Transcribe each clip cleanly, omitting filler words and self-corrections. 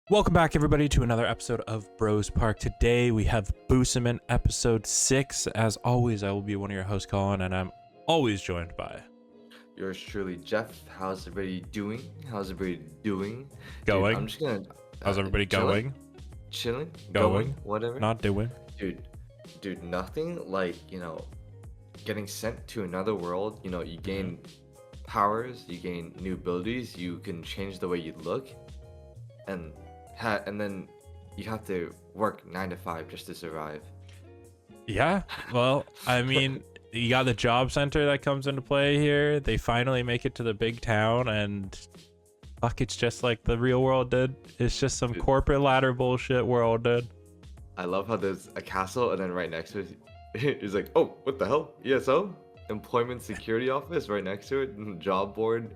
Welcome back, everybody, to another episode of Bros Park. Today we have Busamen episode 6. As always, I will be one of your hosts, Colin, and I'm always joined by Yours truly, Jeff. How's everybody doing? Dude, Going. I'm just gonna. How's everybody chilling, going? going, whatever. Not doing. Dude, nothing like getting sent to another world. You gain powers, you gain new abilities, you can change the way you look, and then you have to work 9 to 5 just to survive. Yeah, well, I mean, you got the job center that comes into play here. They finally make it to the big town, and fuck, it's just like the real world, dude. It's just some corporate ladder bullshit world, dude. I love how there's a castle, and then right next to it, he's like, "Oh, what the hell? ESO, Employment Security Office, right next to it, and job board."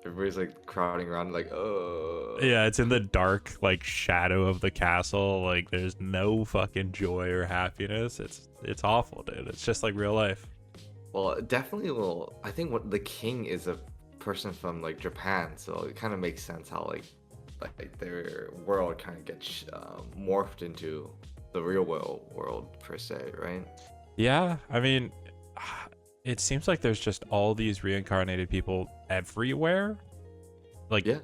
Everybody's like crowding around, like, "Oh." Yeah, it's in the dark, like, shadow of the castle. Like, there's no fucking joy or happiness. It's awful, dude. It's just like real life. Well, definitely. Well, I think what the king is a person from like Japan, so it kind of makes sense how like their world kind of gets morphed into the real world per se, right? Yeah, I mean, it seems like there's just all these reincarnated people everywhere. Like, Yeah.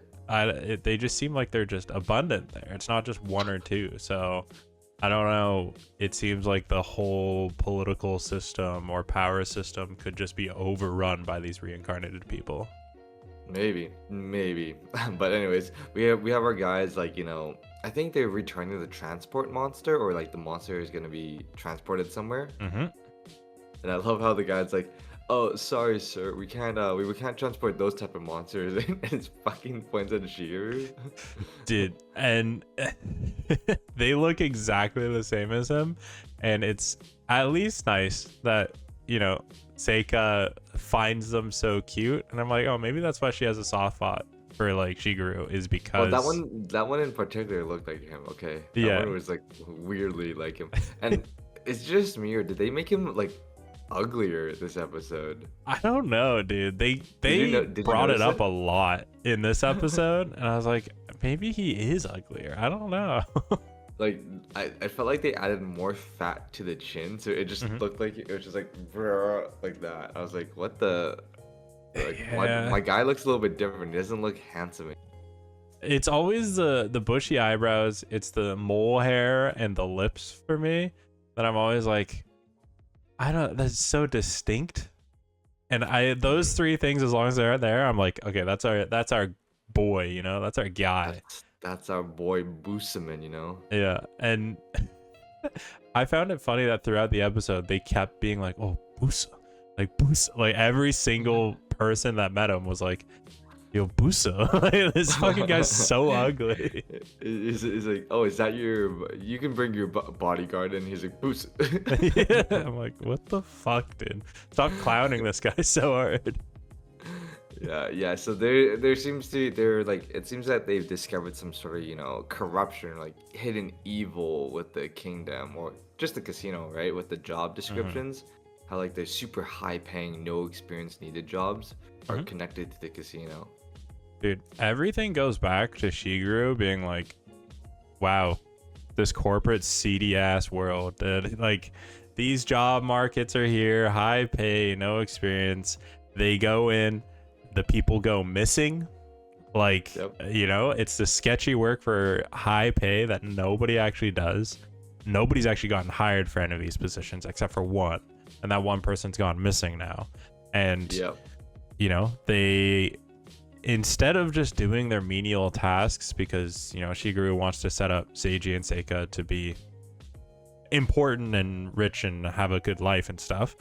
they just seem like they're just abundant there. It's not just one or two. So I don't know. It seems like the whole political system or power system could just be overrun by these reincarnated people. Maybe. But anyways, we have our guys, like, I think they're returning the transport monster, or like the monster is gonna be transported somewhere. Mm-hmm. And I love how the guy's like, "Oh, sorry, sir, we can't transport those type of monsters," and it's fucking points at Shigeru. Dude, and they look exactly the same as him, and it's at least nice that Seika finds them so cute, and I'm like, oh, maybe that's why she has a soft spot for like Shigeru, is because Well, that one in particular looked like him. Okay, that Yeah. one was like weirdly like him. And it's just me, or did they make him like uglier this episode? I don't know, dude. They Did you brought it notice up a lot in this episode, and I was like, maybe he is uglier. I don't know. Like, I felt like they added more fat to the chin, so it just looked like it was just like bruh, like that. I was like, what the? Like, Yeah. my guy looks a little bit different. He doesn't look handsome. It's always the bushy eyebrows, it's the mole hair and the lips for me that I'm always like, I don't, that's so distinct. And those three things, as long as they're there, I'm like, okay, that's our boy, that's our guy. That's our boy Busamen. Yeah. And I found it funny that throughout the episode they kept being like, oh, Busa, like every single person that met him was like, yo, Busa. Like, this fucking guy's so ugly. Is like, "Oh, is that you can bring your bodyguard," and he's like, "Busa." Yeah, I'm like, what the fuck, dude? Stop clowning this guy so hard. Yeah. So it seems that they've discovered some sort of corruption, like hidden evil with the kingdom, or just the casino, right? With the job descriptions, how like the super high paying, no experience needed jobs are connected to the casino. Dude, everything goes back to Shigeru being like, wow, this corporate seedy ass world, dude. Like, these job markets are here, high pay, no experience. They go in, the people go missing. Like, Yep. It's the sketchy work for high pay that nobody actually does. Nobody's actually gotten hired for any of these positions except for one. And that one person's gone missing now. And, Yep. They, instead of just doing their menial tasks, because Shigeru wants to set up Seiji and Seika to be important and rich and have a good life and stuff,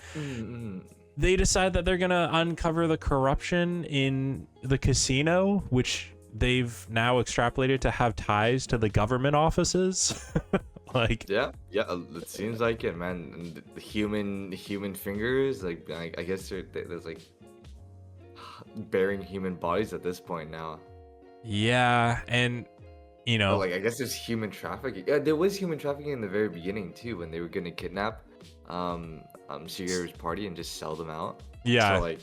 they decide that they're gonna uncover the corruption in the casino, which they've now extrapolated to have ties to the government offices. Like, Yeah, it seems like it, man. And the human fingers, like I guess there's like bearing human bodies at this point now. yeah, and But, like, I guess there's human trafficking. Yeah, there was human trafficking in the very beginning too, when they were gonna kidnap Shigeru's party and just sell them out. yeah, So like,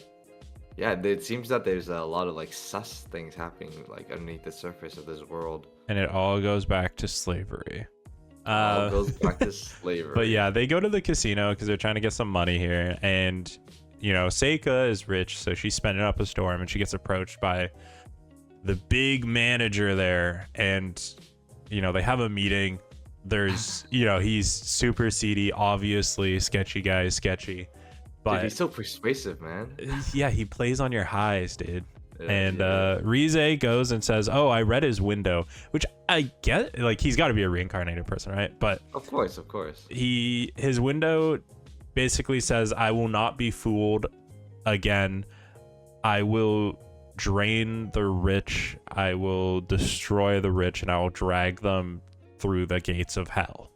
Yeah, it seems that there's a lot of like sus things happening like underneath the surface of this world. And it all goes back to slavery. It all Uh, goes back to but slavery. yeah, they go to the casino because they're trying to get some money here. And, you know, Seika is rich, so she's spending up a storm and she gets approached by the big manager there. And, you know, they have a meeting. There's, you know, he's super seedy, obviously. Sketchy guy is sketchy. But Dude, he's so persuasive, man. yeah, he plays on your highs, dude. And Yeah. Rize goes and says, "Oh, I read his window," which I get. Like, he's got to be a reincarnated person, right? But Of course, of course. his window basically says, "I will not be fooled again. I will drain the rich. I will destroy the rich, and I will drag them through the gates of hell."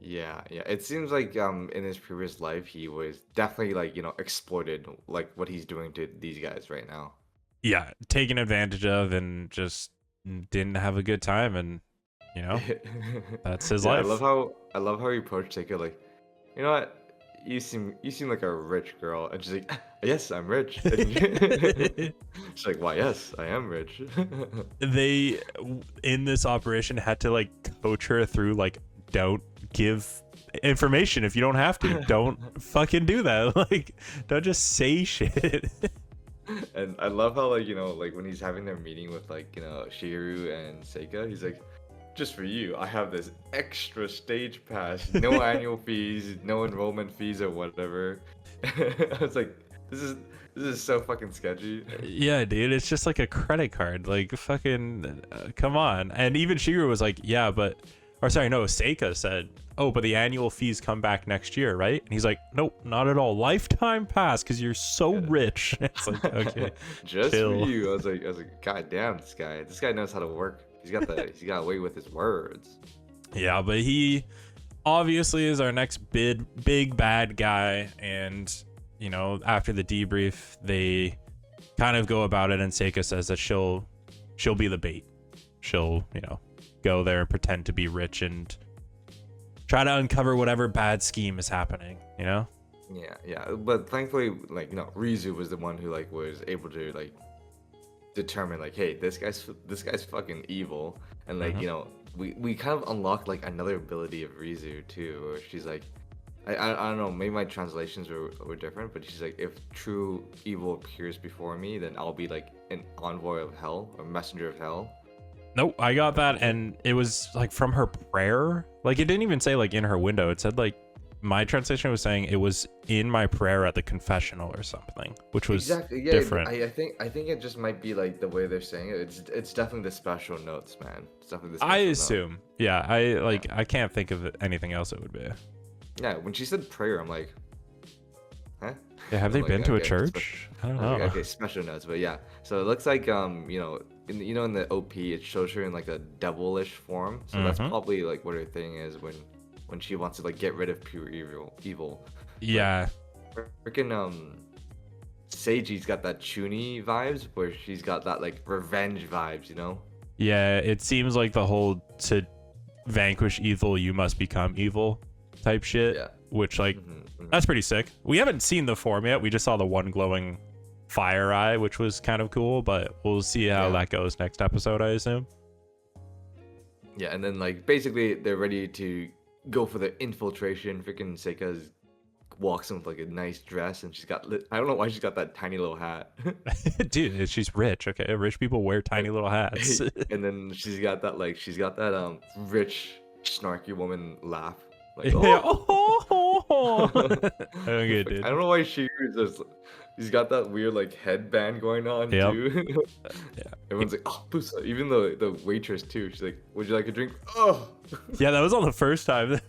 Yeah, yeah. It seems like in his previous life he was definitely like, exploited like what he's doing to these guys right now. Yeah, taken advantage of and just didn't have a good time, and you know that's his Yeah, life. I love how he approached Seika like, you know what? You seem like a rich girl, and she's like, yes, I'm rich. And she's like, why? Yes, I am rich. They in this operation had to like coach her through like, don't give information if you don't have to. Don't fucking do that. Like, don't just say shit. And I love how like like when he's having their meeting with like Shigeru and Seika, he's like, just for you, I have this extra stage pass, no annual fees, no enrollment fees or whatever. I was like, this is so fucking sketchy. Yeah, dude, it's just like a credit card. Like, fucking come on. And even Shigeru was like, yeah, but, or sorry, no, Seika said, oh, but the annual fees come back next year, right? And he's like, nope, not at all. Lifetime pass because you're so rich. It's like, okay, Just chill. for you. I was like, God damn, this guy knows how to work. He's got away with his words. Yeah, but he obviously is our next big bad guy. And, you know, after the debrief, they kind of go about it, and Seika says that she'll be the bait. She'll, you know, go there and pretend to be rich and try to uncover whatever bad scheme is happening, you know? Yeah. But thankfully, like, Rizu was the one who like was able to like determine like, hey, this guy's fucking evil. And like, we kind of unlocked like another ability of Rizu too, where she's like, I don't know, maybe my translations were different, but she's like, if true evil appears before me, then I'll be like an envoy of hell or messenger of hell. Nope, I got that, and it was like from her prayer. Like, it didn't even say like in her window. It said like, my translation was saying it was in my prayer at the confessional or something, which was different. I think it just might be like the way they're saying it. It's definitely the special notes, man. It's definitely the special I notes. assume. Yeah, I can't think of anything else it would be. Yeah, when she said prayer, I'm like, huh? Yeah, have they Like, been to a okay, church? I don't know. Okay, special notes, but yeah. So it looks like in the OP it shows her in like a devilish form. So that's probably like what her thing is when she wants to like get rid of pure evil. Yeah. Freaking Seiji's got that Chuni vibes where she's got that like revenge vibes, you know? Yeah, it seems like the whole to vanquish evil, you must become evil type shit. Yeah. Which like that's pretty sick. We haven't seen the form yet. We just saw the one glowing fire eye, which was kind of cool, but we'll see how that goes next episode, I assume. Yeah, and then like basically they're ready to go for the infiltration. Freaking Seika walks in with like a nice dress, and she's got I don't know why she's got that tiny little hat. Dude, she's rich. Okay, rich people wear tiny little hats. And then she's got that rich snarky woman laugh. Like, oh. Okay, dude. I don't know why he's got that weird like headband going on too. Yeah. Everyone's like, oh, Busa. Even the waitress too. She's like, would you like a drink? Oh. Yeah, that was on the first time.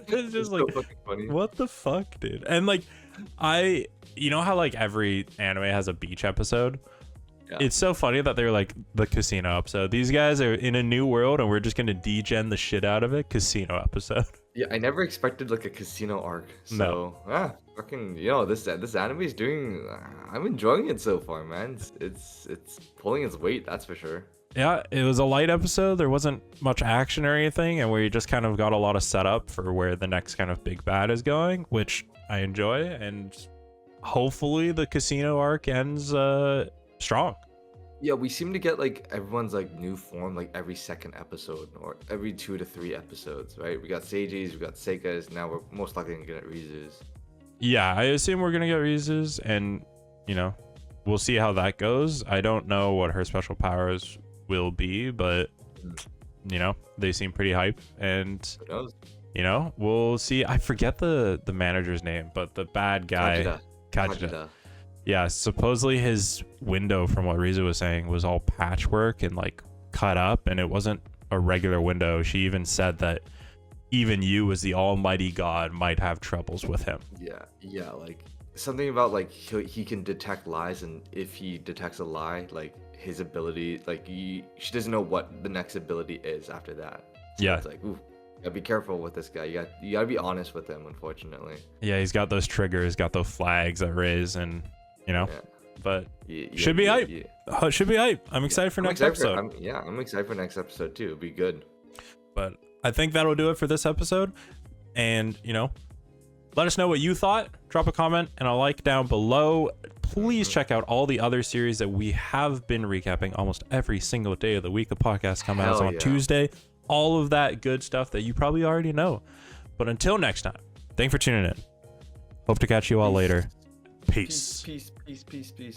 It's just like, so fucking funny. what the fuck, dude? And like, you know how like every anime has a beach episode? Yeah. It's so funny that they're like the casino episode. These guys are in a new world, and we're just gonna degen the shit out of it. Casino episode. Yeah, I never expected like a casino arc. So fucking, this anime is doing. I'm enjoying it so far, man. It's pulling its weight, that's for sure. Yeah, it was a light episode. There wasn't much action or anything, and we just kind of got a lot of setup for where the next kind of big bad is going, which I enjoy. And hopefully the casino arc ends strong. Yeah, we seem to get like everyone's like new form like every second episode or every 2 to 3 episodes, right? We got Seiji's, we got Seika's, now we're most likely gonna get RIZU'S. Yeah, I assume we're gonna get RIZU'S, and you know, we'll see how that goes. I don't know what her special powers will be, but you know, they seem pretty hype, and Who knows? you know, we'll see. I forget the manager's name, but the bad guy, Kajita. Yeah, supposedly his window, from what Rizu was saying, was all patchwork and like cut up, and it wasn't a regular window. She even said that even you, as the almighty god, might have troubles with him. Yeah, like something about like he can detect lies, and if he detects a lie, like his ability, like she doesn't know what the next ability is after that. So Yeah, it's like, ooh, gotta be careful with this guy. You gotta be honest with him, unfortunately. yeah, he's got those triggers, got those flags that raise, and you know, Yeah. but should be hype. Should be hype. I'm excited for next episode. I'm excited for next episode too. It'll be good. But I think that'll do it for this episode. And, you know, let us know what you thought. Drop a comment and a like down below. Please check out all the other series that we have been recapping almost every single day of the week. The podcast comes out on Tuesday. All of that good stuff that you probably already know. But until next time, thanks for tuning in. Hope to catch you all later. Peace. Peace.